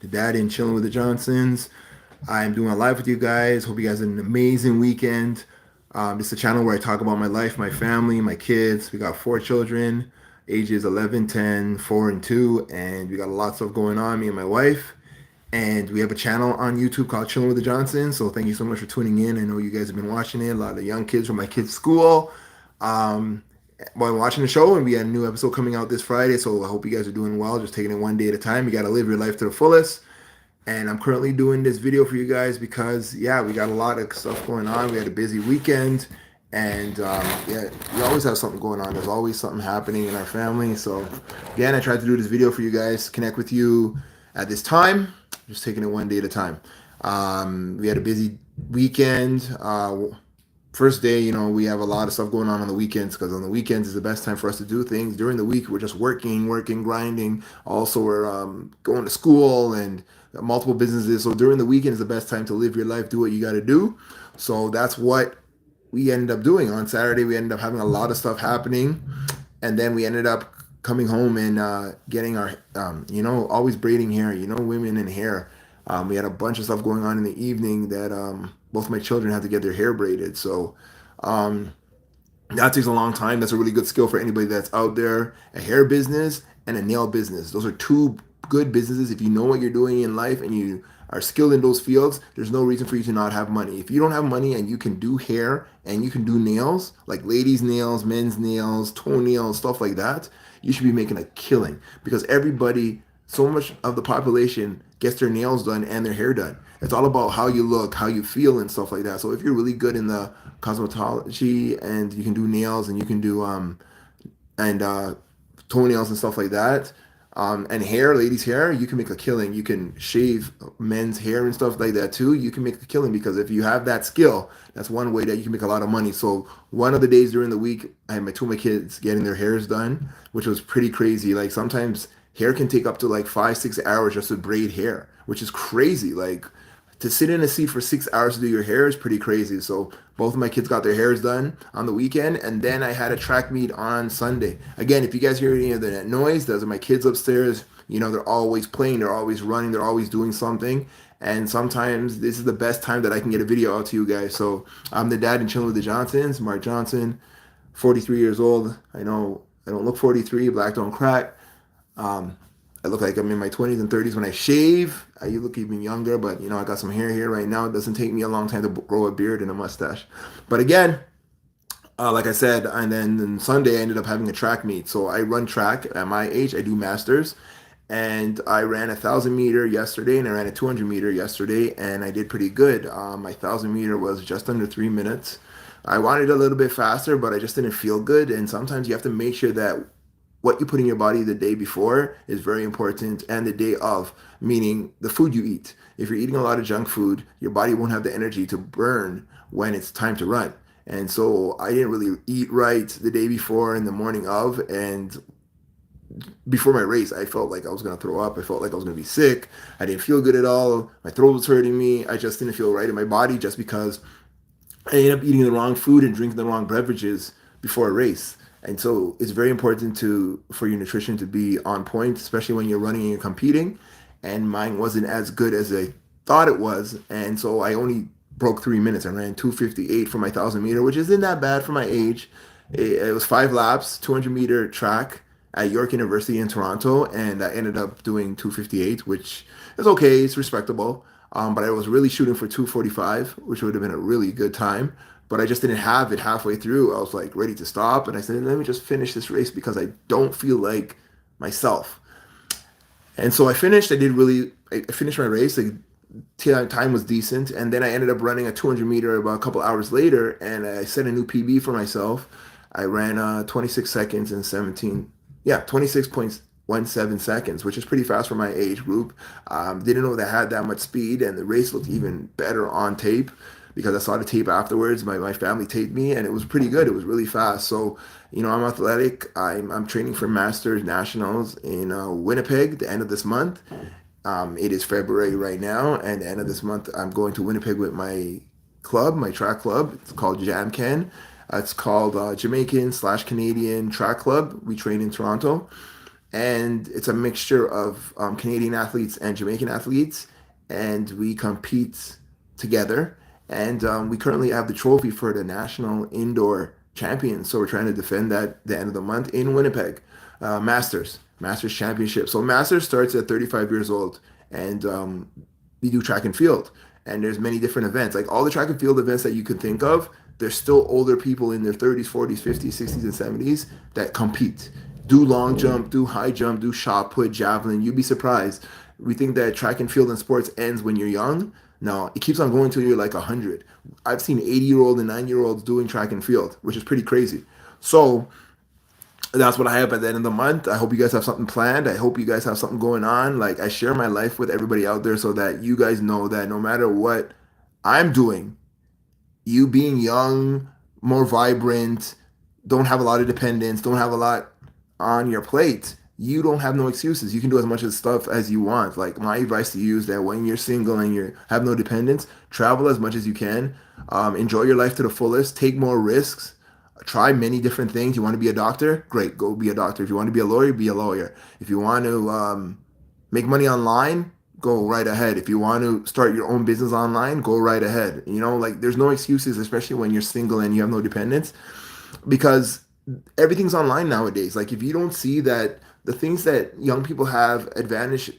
the dad and chilling with the Johnsons. I'm doing a live with you guys. Hope you guys had an amazing weekend. This is a channel where I talk about my life, my family, my kids. We got 4 children, ages 11, 10, 4, and 2, and we got a lot of stuff going on, me and my wife. And we have a channel on YouTube called Chilling with the Johnsons. So thank you so much for tuning in. I know you guys have been watching it. A lot of young kids from my kids' school. Um, while watching the show, and we had a new episode coming out this Friday. So I hope you guys are doing well. Just taking it one day at a time. You got to live your life to the fullest. And I'm currently doing this video for you guys because, yeah, we got a lot of stuff going on. We had a busy weekend. And, yeah, we always have something going on. There's always something happening in our family. So, again, I tried to do this video for you guys, connect with you at this time. Just taking it one day at a time. We had a busy weekend. First day, we have a lot of stuff going on the weekends because on the weekends is the best time for us to do things. During the week, we're just working, grinding. Also, we're going to school and multiple businesses. So during the weekend is the best time to live your life, do what you got to do. So that's what we ended up doing. On Saturday, we ended up having a lot of stuff happening. And then we ended up coming home and getting our, always braiding hair, women in hair. We had a bunch of stuff going on in the evening that both my children had to get their hair braided. So that takes a long time. That's a really good skill for anybody that's out there. A hair business and a nail business. Those are two good businesses. If you know what you're doing in life and you are skilled in those fields, there's no reason for you to not have money. If you don't have money and you can do hair and you can do nails, like ladies' nails, men's nails, toenails, stuff like that, you should be making a killing because everybody, so much of the population gets their nails done and their hair done. It's all about how you look, how you feel, and stuff like that. So if you're really good in the cosmetology and you can do nails and you can do toenails and stuff like that, and hair, ladies' hair, you can make a killing. You can shave men's hair and stuff like that too. You can make a killing because if you have that skill, that's one way that you can make a lot of money. So one of the days during the week, I had two of my kids getting their hairs done, which was pretty crazy. Like sometimes hair can take up to like 5-6 hours just to braid hair, which is crazy. Like to sit in a seat for 6 hours to do your hair is pretty crazy. So both of my kids got their hairs done on the weekend, and then I had a track meet on Sunday. Again, if you guys hear any of that noise, those are my kids upstairs. They're always playing, they're always running, they're always doing something. And sometimes this is the best time that I can get a video out to you guys. So I'm the dad and chilling with the Johnsons, Mark Johnson, 43 years old. I know I don't look 43, black don't crack. I look like I'm in my 20s and 30s when I shave. You look even younger, but I got some hair here right now. It doesn't take me a long time to grow a beard and a mustache. But again, like I said, and then on Sunday I ended up having a track meet. So I run track at my age. I do masters, and I ran 1,000 meter yesterday, and I ran a 200 meter yesterday, and I did pretty good. My 1,000 meter was just under 3 minutes. I wanted a little bit faster, but I just didn't feel good. And sometimes you have to make sure that what you put in your body the day before is very important, and the day of, meaning the food you eat. If you're eating a lot of junk food, your body won't have the energy to burn when it's time to run. And so I didn't really eat right the day before and the morning of, and before my race, I felt like I was going to throw up. I felt like I was going to be sick. I didn't feel good at all. My throat was hurting me. I just didn't feel right in my body just because I ended up eating the wrong food and drinking the wrong beverages before a race. And so it's very important for your nutrition to be on point, especially when you're running and you're competing. And mine wasn't as good as I thought it was. And so I only broke 3 minutes. I ran 2:58 for my 1,000 meter, which isn't that bad for my age. It was 5 laps, 200-meter track at York University in Toronto. And I ended up doing 2:58, which is okay. It's respectable. But I was really shooting for 2:45, which would have been a really good time. But I just didn't have it halfway through. I was like ready to stop. And I said, let me just finish this race because I don't feel like myself. And so I finished. I finished my race. Like, time was decent. And then I ended up running a 200 meter about a couple hours later. And I set a new PB for myself. I ran 26 seconds and 26.17 seconds, which is pretty fast for my age group. Didn't know that I had that much speed. And the race looked even better on tape, because I saw the tape afterwards. My family taped me, and it was pretty good. It was really fast. So, I'm athletic. I'm training for Masters Nationals in Winnipeg the end of this month. It is February right now, and the end of this month, I'm going to Winnipeg with my club, my track club. It's called JamCan. It's called Jamaican/Canadian Track Club. We train in Toronto. and it's a mixture of Canadian athletes and Jamaican athletes, and we compete together. And we currently have the trophy for the national indoor champion. So we're trying to defend that at the end of the month in Winnipeg, Masters Championship. So Masters starts at 35 years old, and we do track and field. And there's many different events, like all the track and field events that you could think of. There's still older people in their 30s, 40s, 50s, 60s, and 70s that compete. Do long jump, do high jump, do shot put, javelin. You'd be surprised. We think that track and field and sports ends when you're young. No, it keeps on going until you're like 100. I've seen 80-year-old and 9-year-olds doing track and field, which is pretty crazy. So that's what I have at the end of the month. I hope you guys have something planned. I hope you guys have something going on. Like, I share my life with everybody out there so that you guys know that no matter what I'm doing, you being young, more vibrant, don't have a lot of dependents, don't have a lot on your plate, you don't have no excuses. You can do as much of stuff as you want. Like, my advice to you is that when you're single and you have no dependents, travel as much as you can. Enjoy your life to the fullest. Take more risks. Try many different things. You want to be a doctor? Great, go be a doctor. If you want to be a lawyer, be a lawyer. If you want to make money online, go right ahead. If you want to start your own business online, go right ahead. You know, like, there's no excuses, especially when you're single and you have no dependents, because everything's online nowadays. Like, if you don't see that the things that young people have advantage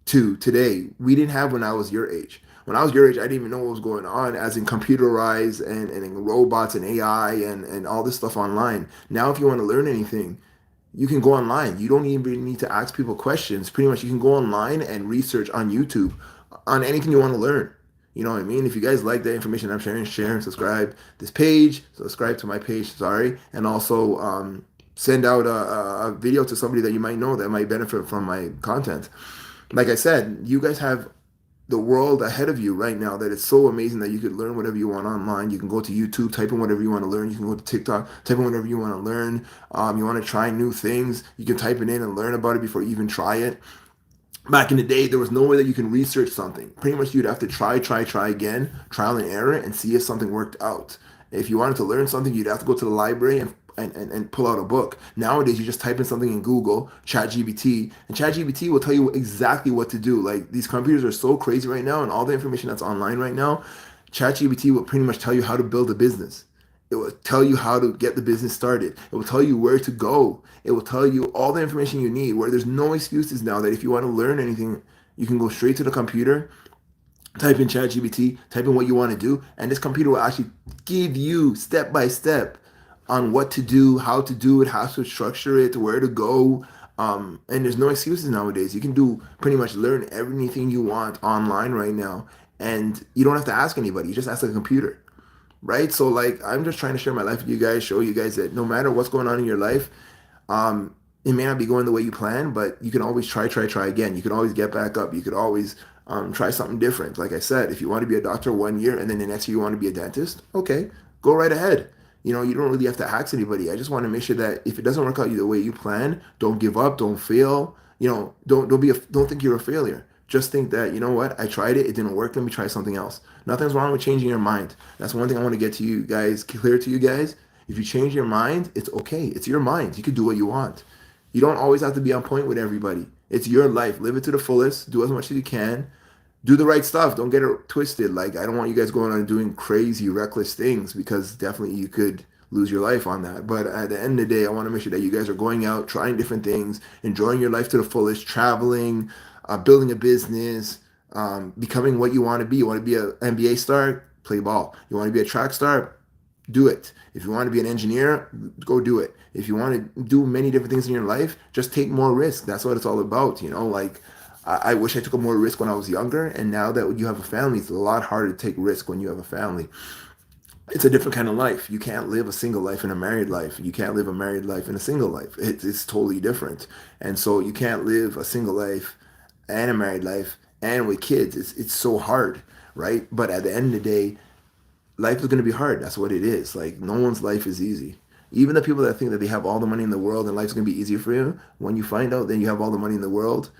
to today, we didn't have when I was your age. When I was your age, I didn't even know what was going on, as in computerized and in robots and AI and all this stuff online. Now, if you want to learn anything, you can go online. You don't even need to ask people questions. Pretty much, you can go online and research on YouTube on anything you want to learn. You know what I mean? If you guys like the information I'm sharing, share and subscribe this page. Subscribe to my page, sorry, and also send out a video to somebody that you might know that might benefit from my content. Like I said, you guys have the world ahead of you right now that it's so amazing that you could learn whatever you want online. You can go to YouTube, type in whatever you want to learn. You can go to TikTok, type in whatever you want to learn. You want to try new things, you can type it in and learn about it before you even try it. Back in the day, there was no way that you can research something. Pretty much you'd have to try again, trial and error, and see if something worked out. If you wanted to learn something, you'd have to go to the library and pull out a book. Nowadays, you just type in something in Google, ChatGPT, and ChatGPT will tell you exactly what to do. Like, these computers are so crazy right now, and all the information that's online right now, ChatGPT will pretty much tell you how to build a business. It will tell you how to get the business started. It will tell you where to go. It will tell you all the information you need, where there's no excuses now that if you want to learn anything, you can go straight to the computer, type in ChatGPT, type in what you want to do, and this computer will actually give you step by step on what to do, how to do it, how to structure it, where to go. And there's no excuses nowadays. You can do pretty much learn everything you want online right now, and you don't have to ask anybody. You just ask the computer, right? So, like, I'm just trying to share my life with you guys, show you guys that no matter what's going on in your life, it may not be going the way you plan, but you can always try again. You can always get back up. You could always try something different. Like I said, if you want to be a doctor 1 year and then the next year you want to be a dentist, okay, go right ahead. You know, you don't really have to ask anybody. I just want to make sure that if it doesn't work out the way you plan, don't give up, don't fail. You know, don't think you're a failure. Just think that, you know what, I tried it, it didn't work, let me try something else. Nothing's wrong with changing your mind. That's one thing I want to get to you guys, clear to you guys. If you change your mind, it's okay. It's your mind. You can do what you want. You don't always have to be on point with everybody. It's your life. Live it to the fullest. Do as much as you can. Do the right stuff. Don't get it twisted. Like, I don't want you guys going on and doing crazy, reckless things, because definitely you could lose your life on that. But at the end of the day, I want to make sure that you guys are going out, trying different things, enjoying your life to the fullest, traveling, building a business, becoming what you want to be. You want to be an NBA star? Play ball. You want to be a track star? Do it. If you want to be an engineer, go do it. If you want to do many different things in your life, just take more risk. That's what it's all about. You know, like, I wish I took more risk when I was younger, and now that you have a family, it's a lot harder to take risk when you have a family. It's a different kind of life. You can't live a single life and a married life. You can't live a married life and a single life. It's totally different. And so you can't live a single life and a married life and with kids. It's so hard, right? But at the end of the day, life is going to be hard. That's what it is. Like, no one's life is easy. Even the people that think that they have all the money in the world and life's going to be easier for you, when you find out that you have all the money in the world,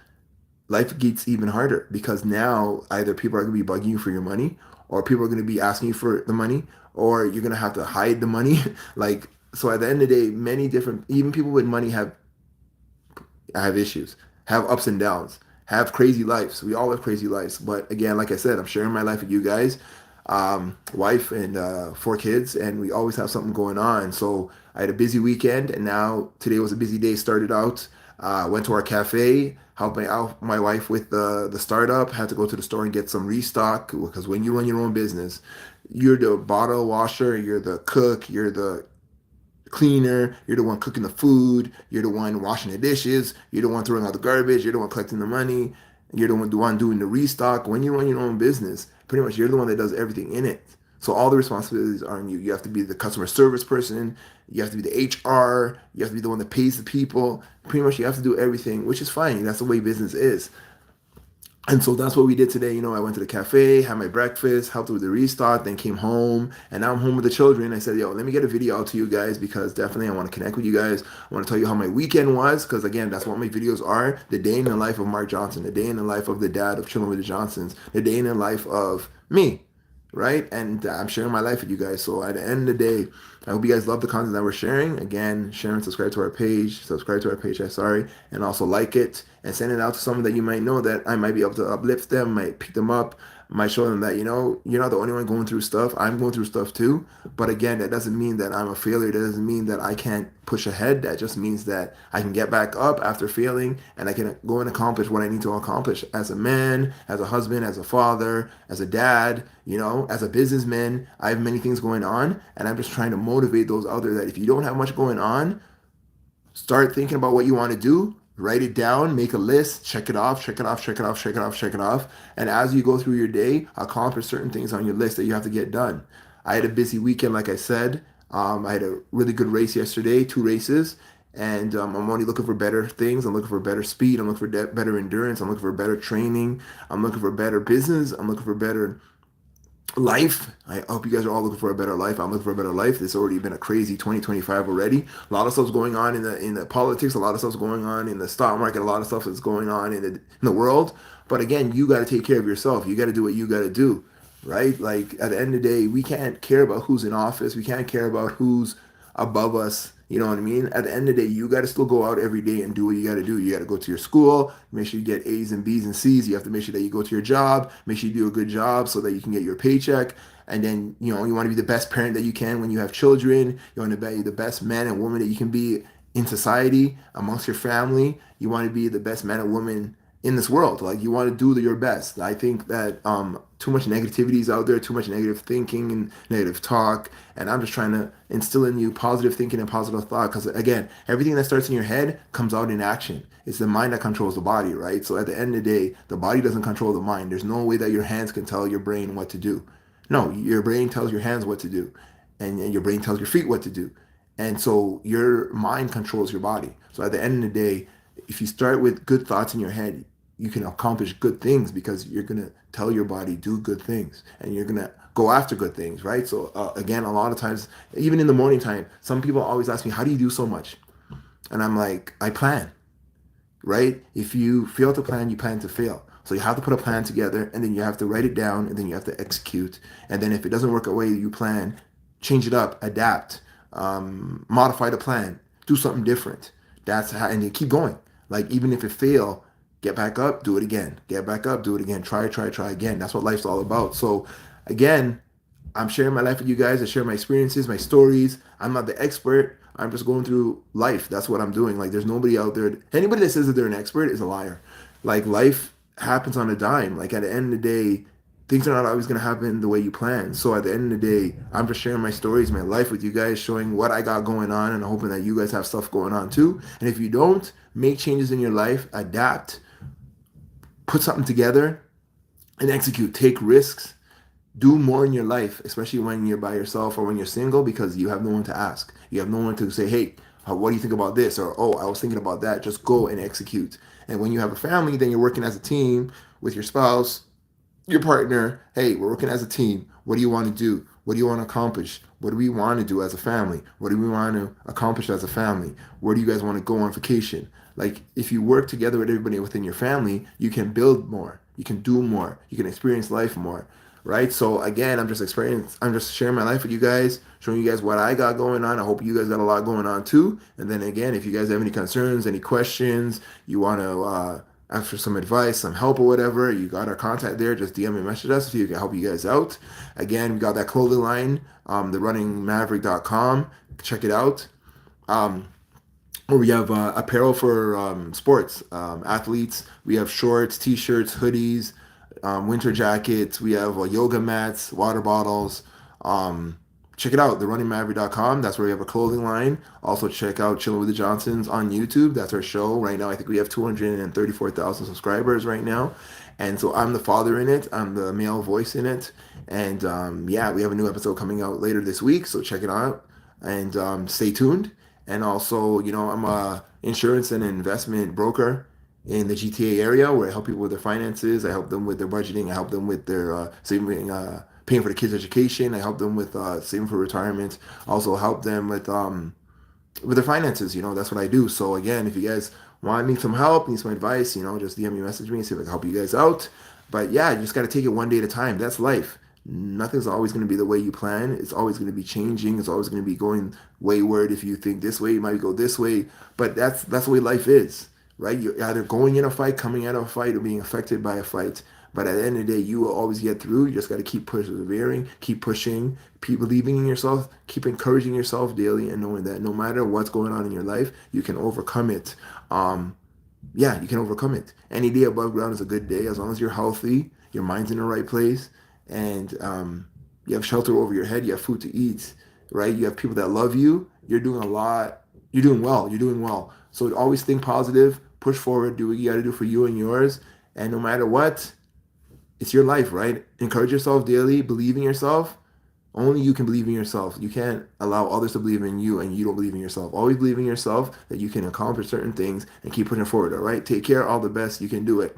life gets even harder, because now either people are going to be bugging you for your money, or people are going to be asking you for the money, or you're going to have to hide the money. Like, so at the end of the day, many different, even people with money have I have issues, have ups and downs, have crazy lives. We all have crazy lives. But again, like I said, I'm sharing my life with you guys, wife and 4 kids, and we always have something going on. So I had a busy weekend, and now today was a busy day. Started out, went to our cafe, helped my wife with the startup. Had to go to the store and get some restock because when you run your own business, you're the bottle washer, you're the cook, you're the cleaner, you're the one cooking the food, you're the one washing the dishes, you're the one throwing out the garbage, you're the one collecting the money, you're the one doing the restock. When you run your own business, pretty much you're the one that does everything in it. So all the responsibilities are on you. You have to be the customer service person, you have to be the HR, you have to be the one that pays the people. Pretty much you have to do everything, which is fine. That's the way business is. And so that's what we did today. I went to the cafe, had my breakfast, helped with the restock, then came home. And now I'm home with the children. I said, yo, let me get a video out to you guys because definitely I want to connect with you guys. I want to tell you how my weekend was because, again, that's what my videos are. The day in the life of Mark Johnson, the day in the life of the dad of Chilling with the Johnsons, the day in the life of me, right? And I'm sharing my life with you guys. So at the end of the day, I hope you guys love the content that we're sharing. Again, share and subscribe to our page, sorry, and also like it and send it out to someone that you might know that I might be able to uplift them, might pick them up, might show them that, you're not the only one going through stuff. I'm going through stuff too. But again, that doesn't mean that I'm a failure. That doesn't mean that I can't push ahead. That just means that I can get back up after failing and I can go and accomplish what I need to accomplish as a man, as a husband, as a father, as a dad, as a businessman. I have many things going on and I'm just trying to motivate those out there that if you don't have much going on, start thinking about what you want to do, write it down, make a list, check it off, check it off, check it off, check it off, check it off. And as you go through your day, accomplish certain things on your list that you have to get done. I had a busy weekend, like I said. I had a really good race yesterday, 2 races. And I'm only looking for better things. I'm looking for better speed. I'm looking for better endurance. I'm looking for better training. I'm looking for better business. I'm looking for better life. I hope you guys are all looking for a better life. I'm looking for a better life. It's already been a crazy 2025 already. A lot of stuff's going on in the politics. A lot of stuff's going on in the stock market. A lot of stuff is going on in the world. But again, you got to take care of yourself. You got to do what you got to do, right? Like at the end of the day, we can't care about who's in office. We can't care about who's above us. You know what I mean? At the end of the day, you got to still go out every day and do what you got to do. You got to go to your school, make sure you get A's and B's and C's. You have to make sure that you go to your job, make sure you do a good job so that you can get your paycheck. And then, you want to be the best parent that you can when you have children. You want to be the best man and woman that you can be in society, amongst your family. You want to be the best man and woman in this world. Like you want to do your best. I think that too much negativity is out there, too much negative thinking and negative talk. And I'm just trying to instill in you positive thinking and positive thought. Because again, everything that starts in your head comes out in action. It's the mind that controls the body, right? So at the end of the day, the body doesn't control the mind. There's no way that your hands can tell your brain what to do. No, your brain tells your hands what to do. And your brain tells your feet what to do. And so your mind controls your body. So at the end of the day, if you start with good thoughts in your head, you can accomplish good things because you're going to tell your body do good things and you're going to go after good things, right? So again, a lot of times, even in the morning time, some people always ask me, how do you do so much? And I'm like, I plan, right? If you fail to plan, you plan to fail. So you have to put a plan together and then you have to write it down and then you have to execute. And then if it doesn't work the way you plan, change it up, adapt, modify the plan, do something different. That's how, and you keep going. Like even if it fail, get back up, do it again. Get back up, do it again. Try again. That's what life's all about. So again, I'm sharing my life with you guys. I share my experiences, my stories. I'm not the expert. I'm just going through life. That's what I'm doing. Like there's nobody out there. Anybody that says that they're an expert is a liar. Like life happens on a dime. Like at the end of the day, things are not always going to happen the way you plan. So at the end of the day, I'm just sharing my stories, my life with you guys, showing what I got going on and hoping that you guys have stuff going on too. And if you don't, make changes in your life, adapt, put something together and execute. Take risks. Do more in your life, especially when you're by yourself or when you're single, because you have no one to ask. You have no one to say, hey, what do you think about this? Or, oh, I was thinking about that. Just go and execute. And when you have a family, then you're working as a team with your spouse, your partner. Hey, we're working as a team. What do you want to do? What do you want to accomplish? What do we want to do as a family? What do we want to accomplish as a family? Where do you guys want to go on vacation? Like if you work together with everybody within your family, you can build more. You can do more. You can experience life more. right? So again, I'm just sharing my life with you guys, showing you guys what I got going on. I hope you guys got a lot going on too. And then again, if you guys have any concerns, any questions, you want to ask for some advice, some help or whatever, you got our contact there. Just DM and message us so you can help you guys out. Again, we got that clothing line, therunningmaverick.com. Check it out. Um, or we have apparel for sports athletes. We have shorts, t-shirts, hoodies, winter jackets. We have yoga mats, water bottles. Um, check it out, therunningmaverick.com. That's where we have a clothing line. Also check out Chilling with the Johnsons on YouTube. That's our show right now. I think we have 234,000 subscribers right now. And so I'm the father in it. I'm the male voice in it. And yeah, we have a new episode coming out later this week. So check it out and stay tuned. And also, I'm a insurance and investment broker in the GTA area where I help people with their finances. I help them with their budgeting. I help them with their saving, paying for the kids' education. I help them with saving for retirement. Also help them with their finances. That's what I do. So again, if you guys want need some help, need some advice, just DM me, message me, see if I can help you guys out. But yeah, you just got to take it one day at a time. That's life. Nothing's always going to be the way you plan. It's always going to be changing. It's always going to be going wayward. If you think this way, you might go this way. But that's the way life is, right? You're either going in a fight, coming out of a fight, or being affected by a fight. But at the end of the day, you will always get through. You just got to keep persevering, keep pushing, keep believing in yourself, keep encouraging yourself daily, and knowing that no matter what's going on in your life, you can overcome it. Yeah, you can overcome it. Any day above ground is a good day as long as you're healthy, your mind's in the right place, and you have shelter over your head, you have food to eat, right? You have people that love you. You're doing a lot. You're doing well. You're doing well. So always think positive, push forward, do what you got to do for you and yours. And no matter what, it's your life, right? Encourage yourself daily, believe in yourself. Only you can believe in yourself. You can't allow others to believe in you and you don't believe in yourself. Always believe in yourself that you can accomplish certain things and keep pushing forward, all right? Take care, all the best. You can do it.